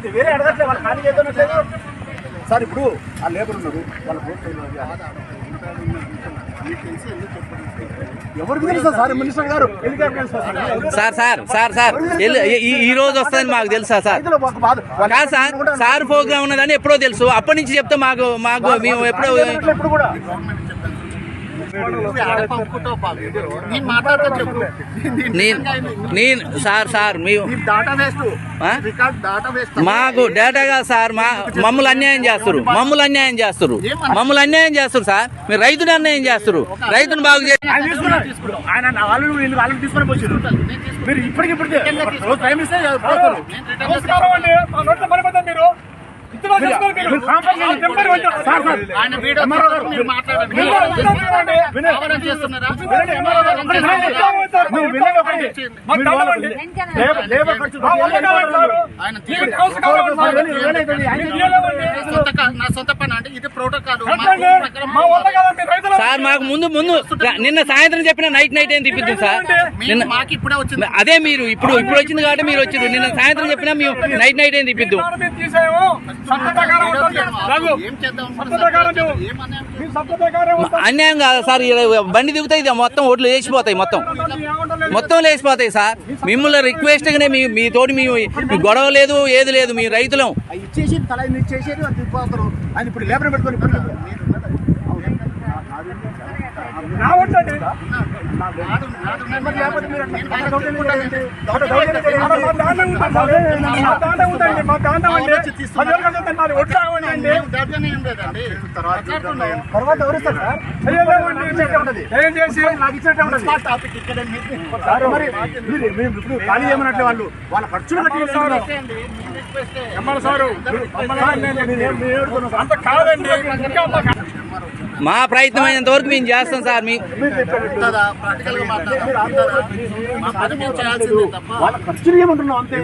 అది వేరే అడగట్లేదు, వాళ్ళు ఖాళీ చేద్దాం సార్. ఇప్పుడు ఆ లేబర్ ఉన్నారు, వాళ్ళ ఎవరికి తెలుసా సార్? మినిస్టర్ గారు సార్ సార్ సార్ సార్ ఈ రోజు వస్తుందని మాకు తెలుసా సార్? కాదు సార్, సార్ ప్రోగ్రామ్ ఉన్నదని ఎప్పుడో తెలుసు. అప్పటి నుంచి చెప్తే మాకు మేము ఎప్పుడో నేను సార్ సార్ మాకు డేటా కాదు సార్, మమ్మల్ని అన్యాయం చేస్తారు, మమ్మల్ని అన్యాయం చేస్తారు, మమ్మల్ని అన్యాయం చేస్తారు సార్. మీరు రైతుని అన్యాయం చేస్తారు, రైతును బాగు చేస్తారు. ఆయన వాళ్ళని తీసుకొని వచ్చారు మీరు ఇప్పటికిప్పటికే సార్ మాకు ముందు నిన్న సాయంత్రం చెప్పిన నైట్ ఏం తిప్పిద్దాం సార్. నిన్న అదే మీరు ఇప్పుడు వచ్చింది కాబట్టి మీరు వచ్చారు. నిన్న సాయంత్రం చెప్పినా మేము నైట్ ఏం తిప్పిద్దాం. అన్యాయం కాదు సార్, బండి దిగుతాయి మొత్తం ఓట్లు లేచిపోతాయి, మొత్తం లేచిపోతాయి సార్. మిమ్మల్ని రిక్వెస్ట్ గానే మీ తోటి మీ గొడవ లేదు, ఏది లేదు, మీ రైతులం ఇచ్చేసి తల ఇచ్చేసి ఆయన ఇప్పుడు లేబర్ పెట్టుకొని ఖాళీ చేయమన్నట్లే వాళ్ళు వాళ్ళ ఖర్చులు మా ప్రయత్నం అయినంత వరకు మేము చేస్తాం సార్. వాళ్ళ ఖర్చులు ఏమంటున్నాం అంతే.